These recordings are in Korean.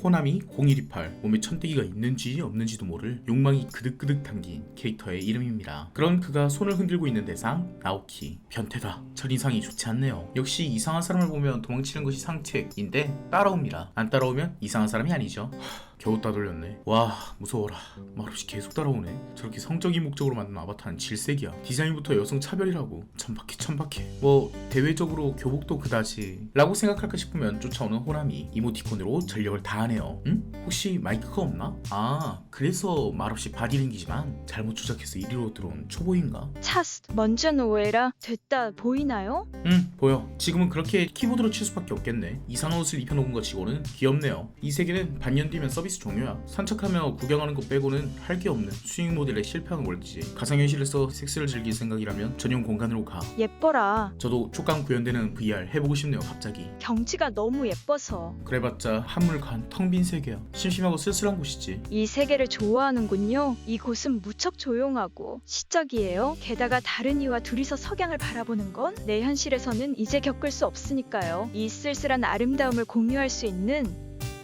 호나미 0128 몸에 천대기가 있는지 없는지도 모를 욕망이 그득그득 담긴 캐릭터의 이름입니다. 그런 그가 손을 흔들고 있는 대상 나오키. 변태다. 첫인상이 좋지 않네요. 역시 이상한 사람을 보면 도망치는 것이 상책인데 따라옵니다. 안 따라오면 이상한 사람이 아니죠. 겨우 따돌렸네. 와 무서워라. 말없이 계속 따라오네. 저렇게 성적인 목적으로 만든 아바타는 질색이야. 디자인부터 여성 차별이라고. 천박해. 뭐 대외적으로 교복도 그다지 라고 생각할까 싶으면 쫓아오는 호나미. 이모티콘으로 전력을 다하네요. 응? 혹시 마이크가 없나? 아 그래서 말없이 바디링기지만 잘못 조작해서 이리로 들어온 초보인가? 차스, 먼저 오해라. 됐다. 보이나요? 응 보여. 지금은 그렇게 키보드로 칠 수밖에 없겠네. 이상한 옷을 입혀놓은 것 치고는 귀엽네요. 이 세계는 반년 뒤면 서비스 종료야. 산책하며 구경하는 것 빼고는 할 게 없는 수익 모델에 실패하는 월드지. 가상현실에서 섹스를 즐길 생각이라면 전용 공간으로 가. 예뻐라. 저도 촉감 구현되는 VR 해보고 싶네요 갑자기. 경치가 너무 예뻐서. 그래봤자 한물간 텅 빈 세계야. 심심하고 쓸쓸한 곳이지. 이 세계를 좋아하는군요. 이곳은 무척 조용하고 시적이에요. 게다가 다른 이와 둘이서 석양을 바라보는 건 내 현실에서는 이제 겪을 수 없으니까요. 이 쓸쓸한 아름다움을 공유할 수 있는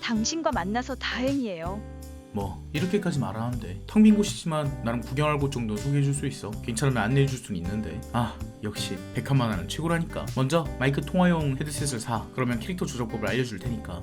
당신과 만나서 다행이에요. 뭐 이렇게까지 말하는데 텅 빈 곳이지만 나름 구경할 곳 정도는 소개해줄 수 있어. 괜찮으면 안내해줄 수는 있는데 역시 100칸만 하는 최고라니까. 먼저 마이크 통화용 헤드셋을 사. 그러면 캐릭터 조작법을 알려줄 테니까.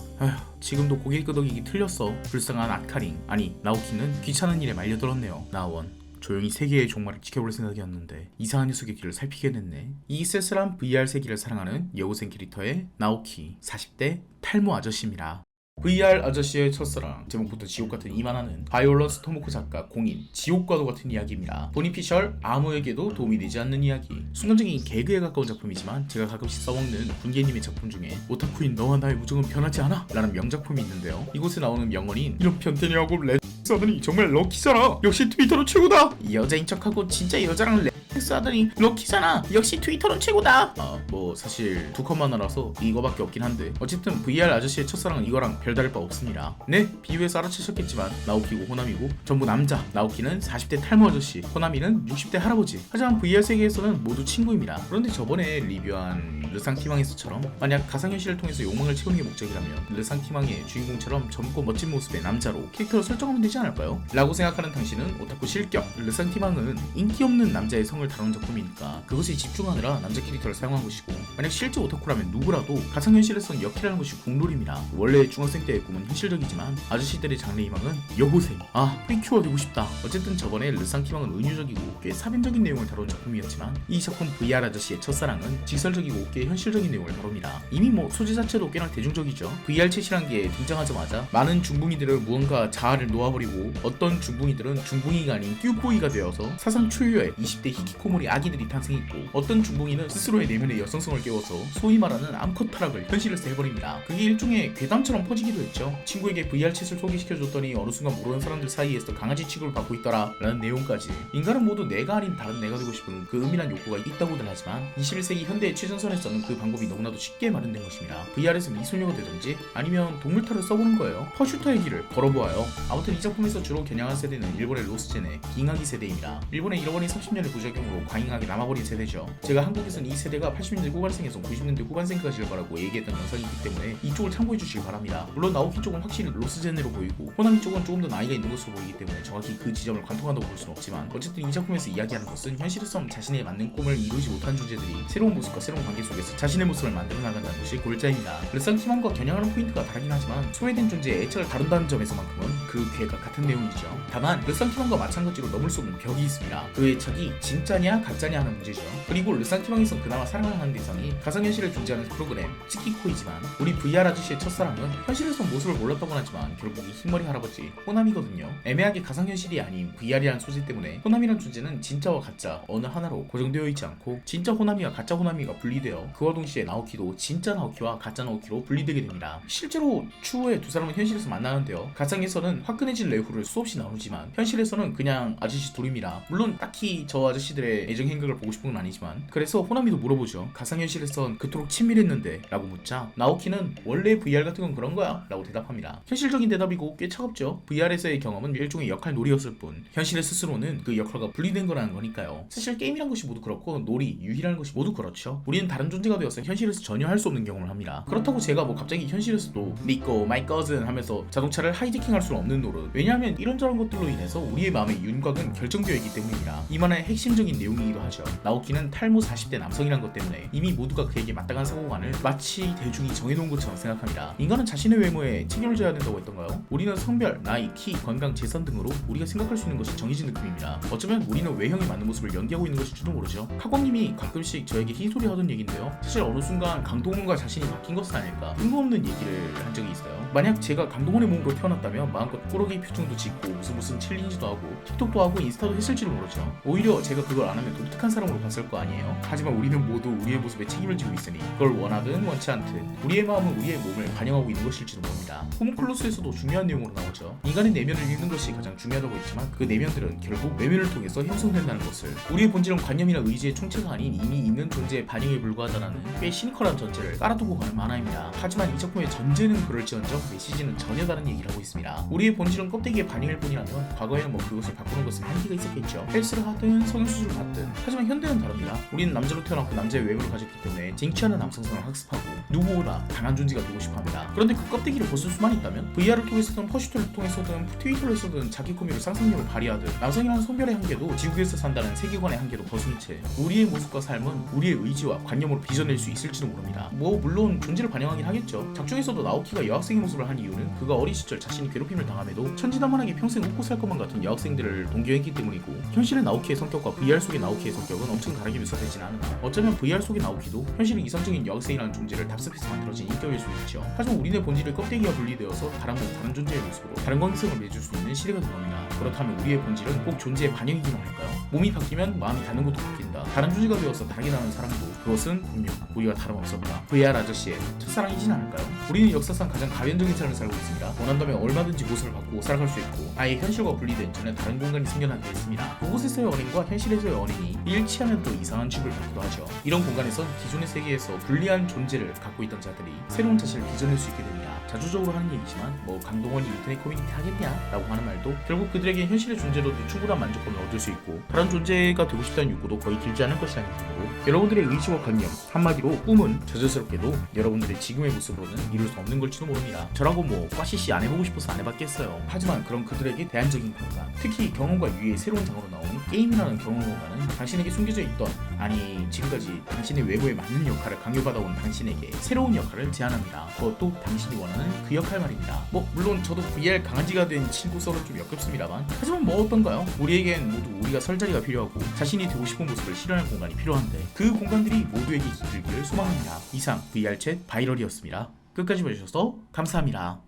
지금도 고개 끄덕이기 틀렸어. 불쌍한 아카링 아니 나오키는 귀찮은 일에 말려들었네요. 나원 조용히 세계의 종말을 지켜볼 생각이었는데 이상한 녀석의 길을 살피게 됐네. 이 쓸쓸한 VR 세계를 사랑하는 여고생 캐릭터의 나오키. 40대 탈모 아저씨입니다. VR 아저씨의 첫사랑. 제목부터 지옥같은 이만하는 바이올런스 토모코 작가 공인 지옥과도 같은 이야기입니다. 보니피셜 아무에게도 도움이 되지 않는 이야기. 순간적인 개그에 가까운 작품이지만 제가 가끔씩 써먹는 군계님의 작품 중에 오타쿠인 너와 나의 우정은 변하지 않아 라는 명작품이 있는데요. 이곳에 나오는 명언인 이런 변태냐고 하더니 정말 럭키잖아. 역시 트위터는 최고다. 여자인 척하고 진짜 여자랑 섹스 하더니 럭키잖아. 역시 트위터는 최고다. 뭐 사실 두 컷만 알아서 이거밖에 없긴 한데 어쨌든 VR 아저씨의 첫사랑은 이거랑 별다를 바 없습니다. 네, 비유해서 알아채셨겠지만 나오키고 호나미고 전부 남자. 나오키는 40대 탈모 아저씨, 호나미는 60대 할아버지. 하지만 VR 세계에서는 모두 친구입니다. 그런데 저번에 리뷰한 르상티망에서처럼 만약 가상현실을 통해서 욕망을 채우는 게 목적이라면 르상티망의 주인공처럼 젊고 멋진 모습의 남자로 캐릭터를 설정하면 되지 않을까요? 라고 생각하는 당신은 오타쿠 실격. 르상티망은 인기 없는 남자의 성을 다룬 작품이니까 그것에 집중하느라 남자 캐릭터를 사용한 것이고, 만약 실제 오타쿠라면 누구라도 가상현실에선 역해라는 것이 국룰입니다. 원래 중학생 때의 꿈은 현실적이지만 아저씨들의 장래희망은 여고생. 프리큐어 되고 싶다. 어쨌든 저번에 르상티망은 은유적이고 꽤 사변적인 내용을 다룬 작품이었지만 이 작품 VR 아저씨의 첫사랑은 직설적이고 꽤 현실적인 내용을 다룹니다. 이미 뭐 소재 자체도 꽤나 대중적이죠. VR 챗이란 게 등장하자마자 많은 중붕이들은 무언가 자아를 놓아버리고 어떤 중붕이들은 중붕이가 아닌 뀨보이가 되어서 사상 초유의 20대 히키코모리 아기들이 탄생했고, 어떤 중붕이는 스스로의 내면의 여성성을 깨워서 소위 말하는 암컷 타락을 현실에서 해버립니다. 그게 일종의 괴담처럼 퍼지기도 했죠. 친구에게 VR 챗을 소개시켜줬더니 어느 순간 모르는 사람들 사이에서 강아지 취급을 받고 있더라 라는 내용까지. 인간은 모두 내가 아닌 다른 내가 되고 싶은 그 은밀한 욕구가 있다고들 하지만 21세기 현대의 최전선에서는 그 방법이 너무나도 쉽게 마련된 것입니다. VR에서 미소녀가 되든지 아니면 동물탈을 써보는 거예요. 퍼슈터의 길을 걸어보아요. 아무튼 이 작품에서 주로 겨냥한 세대는 일본의 로스젠의 깅하기 세대입니다. 일본의 잃어버린 30년의 부작용으로 과잉하게 남아버린 세대죠. 제가 한국에서는 이 세대가 80년대 후반생에서 90년대 후반생까지 일 거라고 얘기했던 영상이 있기 때문에 이쪽을 참고해 주시기 바랍니다. 물론 나오키 쪽은 확실히 로스젠으로 보이고 호나미 쪽은 조금 더 나이가 있는 것으로 보이기 때문에 정확히 그 지점을 관통한다고 볼 수는 없지만, 어쨌든 이 작품에서 이야기하는 것은 현실에서 자신에 맞는 꿈을 이루지 못한 존재들이 새로운 모습과 새로운 관계 속에서 자신의 모습을 만들어 나간다는 것이 골자입니다. 르상티망과 겨냥하는 포인트가 다르긴 하지만 소외된 존재의 애착을 다룬다는 점에서만큼은 그 괴가 같은 내용이죠. 다만 르상티망과 마찬가지로 넘을 수 없는 벽이 있습니다. 그 애착이 진짜냐 가짜냐 하는 문제죠. 그리고 르상티망에선 그나마 사랑을 하는 대상이 가상현실에 존재하는 프로그램 츠키코이지만, 우리 VR 아저씨의 첫사랑은 현실에서 모습을 몰랐다곤 하지만 결국 이 흰머리 할아버지 호나미거든요. 애매하게 가상현실이 아닌 VR이라는 소재 때문에 호나미란 존재는 진짜와 가짜 어느 하나로 고정되어 있지 않고 진짜 호나미와 가짜 호나미가 분리되어 그와 동시에 나오키도 진짜 나오키와 가짜 나오키로 분리되게 됩니다. 실제로 추후에 두 사람은 현실에서 만나는데요. 가상에서는 화끈해진 레후를 수없이 나누지만 현실에서는 그냥 아저씨 둘입니다. 물론 딱히 저 아저씨들 아저씨들의 애정 행각을 보고 싶은 건 아니지만, 그래서 호나미도 물어보죠. 가상현실에선 그토록 친밀했는데 라고 묻자 나오키는 원래 VR 같은 건 그런 거야 라고 대답합니다. 현실적인 대답이고 꽤 차갑죠. VR에서의 경험은 일종의 역할 놀이였을 뿐 현실의 스스로는 그 역할과 분리된 거라는 거니까요. 사실 게임이란 것이 모두 그렇고 놀이, 유희라는 것이 모두 그렇죠. 우리는 다른 존재가 되어서 현실에서 전혀 할 수 없는 경험을 합니다. 그렇다고 제가 뭐 갑자기 현실에서도 니꼬, 마이 거즌 하면서 자동차를 하이제킹할 수는 없는 노릇. 왜냐하면 이런저런 것들로 인해서 우리의 마음의 윤곽은 결정되어 있기 때문입니다. 이 만화의 핵심적인 내용이기도 하죠. 나오키는 탈모 40대 남성이란 것 때문에 이미 모두가 그에게 마땅한 사고관을 마치 대중이 정해놓은 것처럼 생각합니다. 인간은 자신의 외모에 책임을 져야 된다고 했던가요? 우리는 성별, 나이, 키, 건강, 재산 등으로 우리가 생각할 수 있는 것이 정해진 느낌입니다. 어쩌면 우리는 외형에 맞는 모습을 연기하고 있는 것일지도 모르죠. 카고님이 가끔씩 저에게 흰소리 하던 얘긴데요. 사실 어느 순간 강동원과 자신이 바뀐 것은 아닐까 뜬금없는 얘기를 한 적이 있어요. 만약 제가 강동원의 몸으로 태어났다면 마음껏 꾸러기 표정도 짓고 무슨 챌린지도 하고 틱톡도 하고 인스타도 했을지도 모르죠. 오히려 제가 그걸 안 하면 독특한 사람으로 봤을 거 아니에요. 하지만 우리는 모두 우리의 모습에 책임을 지고 있으니 그걸 원하든 원치 않든 우리의 마음은 우리의 몸을 반영하고 있는 것일지도 모릅니다. 호문클로스에서도 중요한 내용으로 나오죠. 인간의 내면을 읽는 것이 가장 중요하다고 했지만 그 내면들은 결국 외면을 통해서 형성된다는 것을, 우리의 본질은 관념이나 의지의 총체가 아닌 이미 있는 존재의 반영에 불과하다는 꽤 시니컬한 전제를 깔아두고 가는 만화입니다. 하지만 이 작품의 전제는 그럴지언정 메시지는 전혀 다른 얘기를 하고 있습니다. 우리의 본질은 껍데기의 반영일 뿐이라면 과거에는 뭐 그것을 바꾸는 것은 한계가 있었겠죠. 헬스를 하든 성형수술을 받든. 하지만 현대는 다릅니다. 우리는 남자로 태어났고 남자의 외모를 가졌기 때문에 쟁취하는 남성성을 학습하고 누구보다 강한 존재가 되고 싶어합니다. 그런데 그 껍데기를 벗을 수만 있다면 VR을 통해서든 퍼슈트를 통해서든 트위터를 써든 자기 꾸미로 상상력을 발휘하든 남성이라는 성별의 한계도 지구에서 산다는 세계관의 한계도 벗은 채 우리의 모습과 삶은 우리의 의지와 관념으로 빚어낼 수 있을지도 모릅니다. 뭐 물론 존재를 반영하긴 하겠죠. 작중에서도 나오키가 여학생의 모습을 한 이유는 그가 어린 시절 자신이 괴롭힘을 당함에도 천진난만하게 평생 웃고 살 것만 같은 여학생들을 동경했기 때문이고, 현실의 나오키의 성격과 VR 속의 나오키의 성격은 엄청 다르게 묘사되진 않으나 어쩌면 VR 속의 나오키도 현실의 이상적인 여학생이라는 존재를 답습해서 만들어진 인격일 수 있죠. 하지만 우리네 본질의 껍데기가 분리되어서 다른 존재의 모습으로 다른 관계성을 맺을 수 있는 시대가 된 겁니다. 그렇다면 우리의 본질은 꼭 존재의 반영이기만 할까요? 몸이 바뀌면 마음이 닿는 것도 바뀐다. 다른 존재가 되어서 다르게 나는 사람도 그것은 분명 우리와 다름없었다. VR 아저씨의 첫사랑이진 않을까요? 우리는 역사상 가장 가변적인 삶을 살고 있습니다. 원한다면 얼마든지 모습을 바꾸고 살아갈 수 있고 아예 현실과 분리된 전혀 다른 공간이 생겨나게 했습니다. 그곳에서의 언행과 현실에서의 언행이 일치하면 또 이상한 취급을 받기도 하죠. 이런 공간에선 기존의 세계에서 불리한 존재를 갖고 있던 자들이 새로운 자신을 빚어낼 수 있게 됩니다. 자주적으로 하는 얘기지만 뭐 강동원이 인터넷 커뮤니티 하겠냐 라고 하는 말도 결국 그들에게 현실의 존재로도 충분한 만족감을 얻을 수 있고 다른 존재가 되고 싶다는 욕구도 거의 길지 않을 것이라는 느낌으로 여러분들의 의지와 관념, 한마디로 꿈은 저질스럽게도 여러분들의 지금의 모습으로는 이룰 수 없는 걸지도 모릅니다. 저라고 뭐 꽈시시 안 해보고 싶어서 안 해봤겠어요. 하지만 그런 그들에게 대안적인 공간, 특히 경험과 유의의 새로운 장으로 나오는 게임이라는 경험 공간은 당신에게 숨겨져 있던, 아니 지금까지 당신의 외모에 맞는 역할을 강요받아온 당신에게 새로운 역할을 제안합니다. 그것도 당신이 원하는 그 역할 말입니다. 뭐 물론 저도 VR 강아지가 된 친구서는 좀 역겹습니다만, 하지만 뭐 어떤가요? 우리에겐 모두 우리가 설 자리가 필요하고 자신이 되고 싶은 모습을 실현할 공간이 필요한데 그 공간들이 모두에게 기울기를 소망합니다. 이상 VR 챗 바이럴이었습니다. 끝까지 봐주셔서 감사합니다.